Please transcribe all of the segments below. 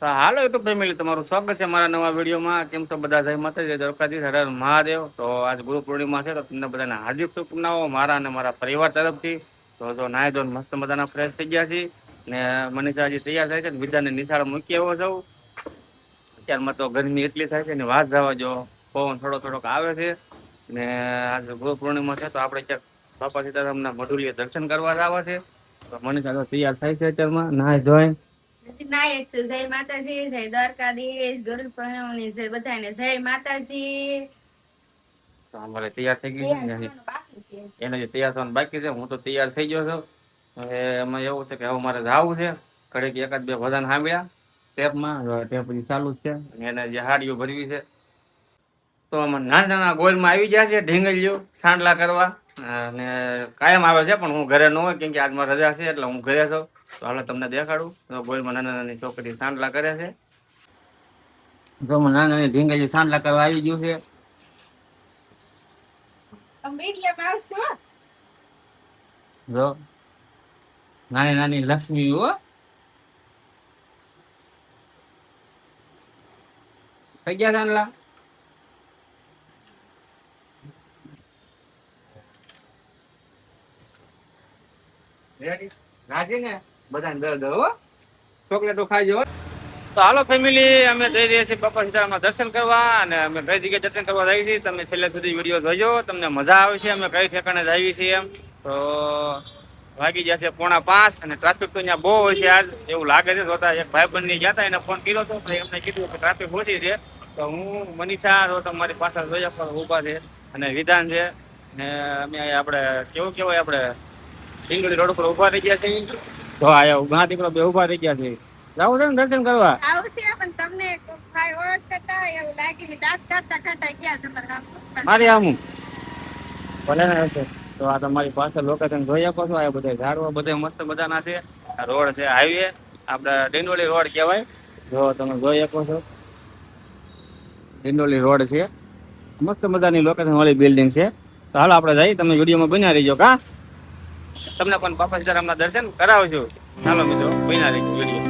તો હાલો YouTube family, તમારું સ્વાગત છે મારા નવા વિડીયોમાં. કેમ છો બધા? જય માતાજી, દ્વારકાધીશ, હર હર મહાદેવ. તો આજ ગુરુ પૂર્ણિમા છે, તો તમને બધાને હાર્દિક શુભકામનાઓ મારા અને મારા પરિવાર તરફથી. તો જો નાય ધોઈને મસ્ત મજાના ફ્રેશ થઈ ગયા છે ને મનીષા હજી તૈયાર થાય છે ને બીજાને નિશાળ મૂકી આવ્યો છું. અત્યારમાં તો ગરમી એટલી થાય છે ને વાત જવા જો, પવન થોડો થોડોક આવે છે ને આજે ગુરુ પૂર્ણિમા છે તો આપણે ક્યાંક બાપા સીતારામના મઢુલીએ દર્શન કરવા જવા છે. તો મનીષા તો તૈયાર થાય છે અત્યારમાં નાય ધોઈ. જય માતાજી, જય દ્વારકાધીશ, ગુરુ પૂર્ણિમાની જય બધાને જય માતાજી. તો અમારે તૈયાર થઈ ગઈ છે ને એને જે તૈયાર થવાનું બાકી છે. હું તો તૈયાર થઈ ગયો છું. હવે એમાં એવું છે કે હવે મારે જવું છે ઘડીક એકાદ બે ભજન સાંભળ્યા ટેપમાં, ટેપ પછી ચાલુ જ છે અને એને જે હાડીઓ ભરવી છે. તો આમાં નાના નાના ગોળમાં આવી ગયા છે ઢીંગલીઓ સાંડલા કરવા અને કાયમ આવે છે, પણ હું ઘરે ન હોય કેમ કે આજ મારી રજા છે એટલે હું ઘરે છું. તો હાલો તમને દેખાડું. તો ગોળમાં નાના નાની છોકરી સાંડલા કરે છે. તો નાના નાની ઢીંગલીઓ સાંડલા કરવા આવી ગયું છે. જો નાની નાની લક્ષ્મી હો થઈ ગયા સાંડલા. રાજી ને બધાને દર્દ હો, ચોકલેટો ખાજો. તો હાલો ફેમિલી, અમે જઈ રહ્યા છીએ બાપા સીતારામના દર્શન કરવા અને અમે કઈ જગ્યાએ દર્શન કરવા જઈએ છીએ તમે છેલ્લે સુધી વિડીયો જોજો, તમને મજા આવશે. અમે કઈ ઠેકાણે જઈએ છીએ એમ. તો વાગી જશે 4:45 અને ટ્રાફિક તો અહીંયા બહુ હોય છે આજ એવું લાગે છે. જોતા એક ભાઈબંધની ગયા હતા, એને ફોન કર્યો હતો તો એમને કીધું કે ટ્રાફિક ઓછી છે. તો હું મનીષા તો તમારી પાછળ જોયા પર ઊભા છે અને વિધાન છે ને અમે આપણે કેવું કહેવાય આપણે ડીંગળી રોડ ઉપર ઊભા થઈ ગયા છે. તો આયા ઘણા દીકરો બે ઊભા થઈ ગયા છે. જાવું છે ને દર્શન કરવા? મારી આમ ભલે ને હશે. તો આ તમારી પાસે લોકેશન જોઈ શકો છો. આ બધા ઝાડવા બધા મસ્ત મજાના છે. આ રોડ છે હાઈવે, આપણે ડિંડોલી રોડ કહેવાય. જો તમે જોઈ શકો છો ડિંડોલી રોડ છે. મસ્ત મજાની લોકેશન વાળી બિલ્ડિંગ છે. તો હાલો આપણે જઈએ, તમે વિડીયોમાં બન્યા રહીજો. કા તમને પણ બાપા સીતારામના દર્શન કરાવજો. ચાલો મિત્રો, બન્યા રહીજો વિડીયો.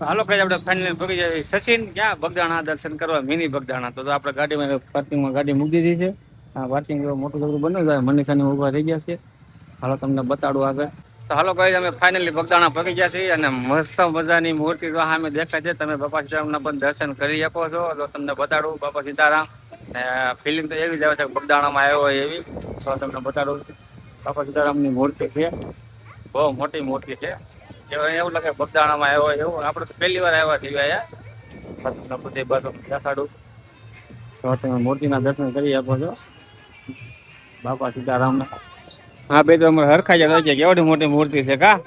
હાલો કઈ આપણે ફાઇનલી પગી જાય સચિન ક્યાં બગદાણા દર્શન કરવા, મિની બગદાણા. તો આપણે ગાડીમાં પાર્કિંગમાં ગાડી મૂકી દીધી છે. આ પાર્કિંગ મોટું થોડું બન્યું જાય, મનીષાને ઊભા થઈ ગયા છે. હાલો તમને બતાડું આગળ. તો હાલો કઈ અમે ફાઇનલી બગદાણા પગી ગયા છીએ અને મસ્ત મજાની મૂર્તિ તો સામે દેખાય છે. તમે બાપા સીતારામના પણ દર્શન કરી શકો છો. તો તમને બતાડું બાપા સીતારામ ને ફિલિંગ તો એવી જ આવે છે બગદાણામાં આવ્યો હોય એવી. તો તમને બતાડું બાપા સીતારામની મૂર્તિ છે, બહુ મોટી મૂર્તિ છે. એવું લાગે બગદાણામાં આવ્યો હોય એવું. આપણે તો પહેલી વાર આવ્યા છીએ અહીંયા. બધી બાજુ દેખાડું તો તમે મૂર્તિના દર્શન કરી આપો છો બાપા સીતારામના. હા બે તો અમારે હરખાઈ જાય છે. કેવડી મોટી મૂર્તિ છે કા,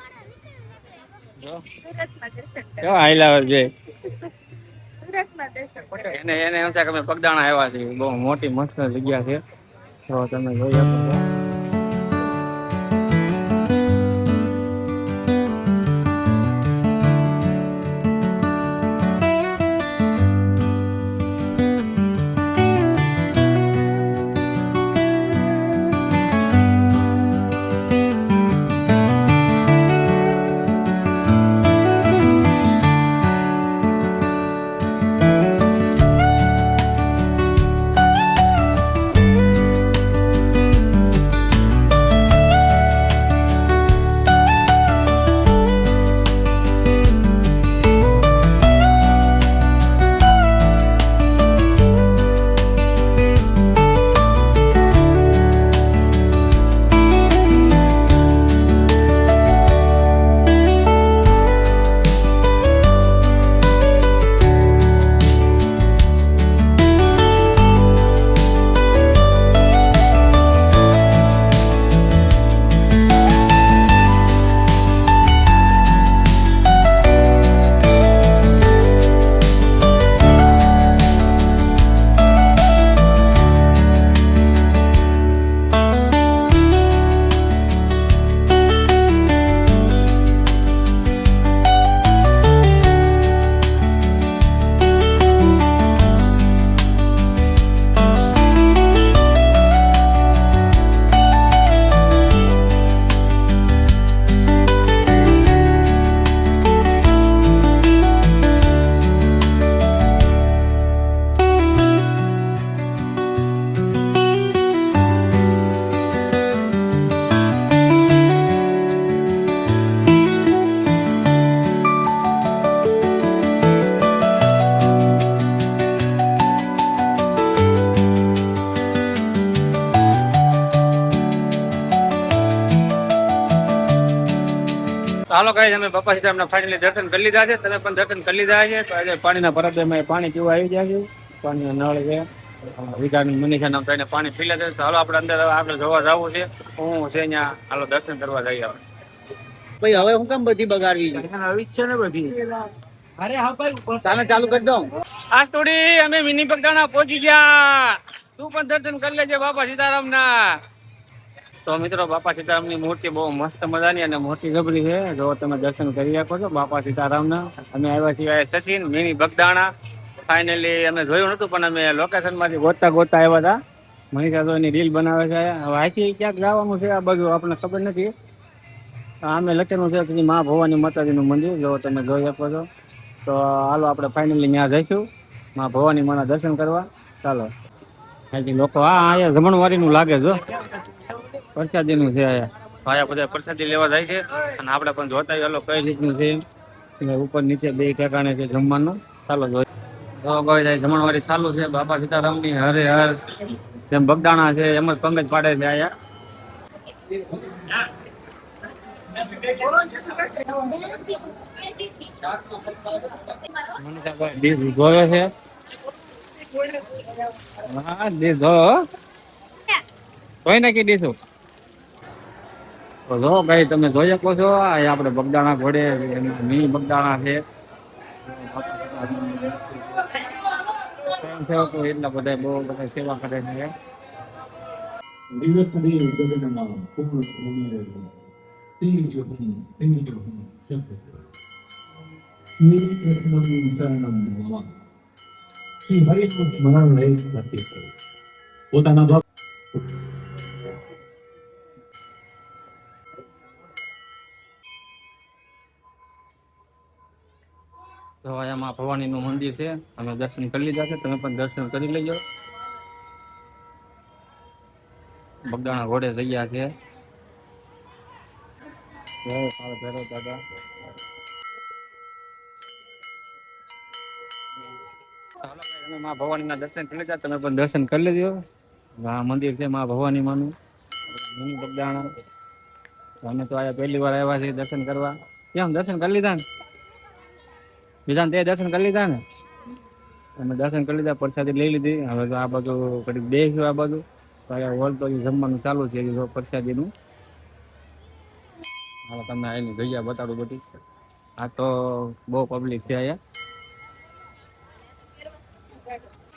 કેવા હાઈલાવે છે. એને એને એમ છે કે અમે બગદાણા આવ્યા છીએ. બહુ મોટી મસ્ત જગ્યા છે. તો તમે જોઈ આપો છો. હાલો કઈ અમે બાપા સીતારામના ફાઇનલી દર્શન કરી લીધા છે, તમે પણ દર્શન કરી લીધા છે. તો આજે પાણીના પરબમાં પાણી પીવા આવી ગયા છે, પાણીના નળ છે, વિકાની મનીષાના આપણે પાણી પી લેતા. તો હાલો આપણે અંદર આપણે જોવા જવું છે હું છે અહીંયા. હાલો દર્શન કરવા જઈએ આપણે. ભાઈ હવે હું કેમ બધી બગાડવી છે? આવી જ છે ને બધી. અરે હા ભાઈ ચાલે ચાલુ કરી દઉં. આજ થોડી અમે મિની બગદાણા પહોંચી ગયા. તું પણ દર્શન કરી લેજે બાપા સીતારામના. તો મિત્રો બાપા સીતારામની મૂર્તિ બહુ મસ્ત મજાની અને મોટી ગબરી છે. જો તમે દર્શન કરી શકો છો બાપા સીતારામના. અમે આવ્યા છીએ સચિન મિની બગદાણા. ફાઇનલી અમે જોયું નતું પણ અમે લોકેશન માંથી ગોતતા આવ્યા હતા. મનીષા તો એની રીલ બનાવે છે. હવે અહીંથી ક્યાંક જવાનું છે આ બાજુ આપણને ખબર નથી. અમે લખેલું છે કે મા ભવાની માતાજીનું મંદિર. જો તમે જોઈ શકો છો. તો હાલો આપણે ફાઇનલી ત્યાં જઈશું મા ભવાની માના દર્શન કરવા. ચાલો અહીંથી લોકો અહીંયા જમણવારીનું લાગે જો પ્રસાદીનું છે. અહીંયા બધા પ્રસાદી લેવા જાય છે અને આપણે પણ જોતા હાલો કઈ રીતનું છે. ઉપર નીચે બે ઠેકાણે છે જમવાનું. ચાલો જોઈ જમણવારી ચાલુ છે બાપા સીતારામની. હરે હર જેમ બગદાણા છે એમ જ પંગજ પાડે છે અહીંયા. જોવે છે હા ડીશ જોઈ નાખી દીધું. તો જો કઈ તમે જોઈ શકો છો આ આપણે બગદાણા ઘોડે મિની બગદાણા છે. સ્વયંસેવકો એટલા બધા બહુ બધા સેવા કરે છે. પોતાના ભાવ તો અહીંયા માં ભવાનીનું મંદિર છે. અમે દર્શન કરી લીધા છે, તમે પણ દર્શન કરી લેજો. બગદાણા ઘોડે જગ્યા છે. જય કાળ ભૈરવ દાદા. તમે માં ભવાનીના દર્શન કરી લીધા, તમે પણ દર્શન કરી લેજો. આ મંદિર છે માં ભવાની માનું મિની બગદાણા. અમે તો આયા પહેલી વાર આવ્યા છીએ દર્શન કરવા. કેમ દર્શન કરી લીધા ને બીજા તે દર્શન કરી લીધા ને? અમે દર્શન કરી લીધા, પ્રસાદી લઈ લીધી. હવે તો આ બાજુ કડીક બેસ્યું આ બાજુ. તો અહીંયા હોલ તો જમવાનું ચાલુ છે પ્રસાદીનું. હાલ તમને આની જગ્યા બતાડું બધી. આ તો બહુ પબ્લિક છે અહીંયા.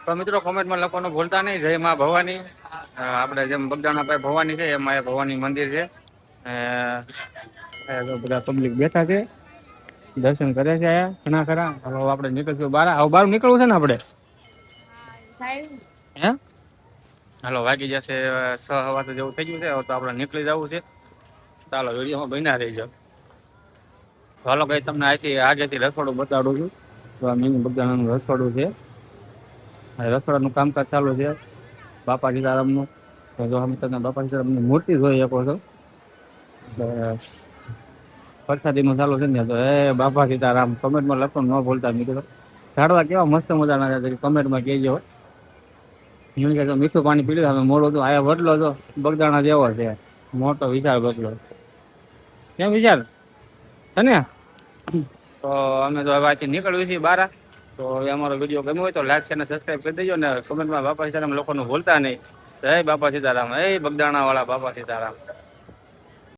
તો મિત્રો કોમેન્ટમાં લખવાનું ભૂલતા નહીં જય માં ભવાની. આપણે જેમ બગદાણા પાસે ભવાની છે એમાં ભવાની મંદિર છે. બધા પબ્લિક બેઠા છે, દર્શન કરે છે આયા ઘણા ખરા. હવે આપણે નીકળશું બહાર. હવે બહાર નીકળવું છે ને આપણે? હે હાલો વાગી જશે 6 વાગે જેવું થઈ ગયું છે. હવે તો આપણે નીકળી જવું છે. ચાલો વિડીયોમાં બન્યા રહી જાવ. હાલો કઈ તમને અહીંથી આગેથી રસોડું બતાડું છું. તો આ મિની બગદાણાનું રસોડું છે. રસોડાનું કામકાજ ચાલુ છે બાપા સીતારામનું. તો જો અમે તમને બાપા સીતારામની મૂર્તિ જોઈ શકો છો. પ્રસાદીનું ચાલુ છે ને. તો એ બાપા સીતારામ કમેન્ટમાં લખવાનું ન ભૂલતા મિત્રો. ઝાડવા કેવા મસ્ત મજાના છે કમેન્ટમાં કહેજો. કે મીઠું પાણી પી લીધું. મોડું તો આયા વડલો તો બગદાણા જેવો છે મોટો વિચાર બદલો. કેમ વિચાર તને? તો અમે તો હવે અહીંથી નીકળવી છીએ બહાર. તો હવે અમારો વિડીયો ગમ્યો હોય તો લાઈક શેર અને સબસ્ક્રાઈબ કરી દેજો. ને કમેન્ટમાં બાપા સીતારામ લોકોનું ભૂલતા નહીં. જય બાપા સીતારામ. એ બગદાણા વાળા બાપા સીતારામ.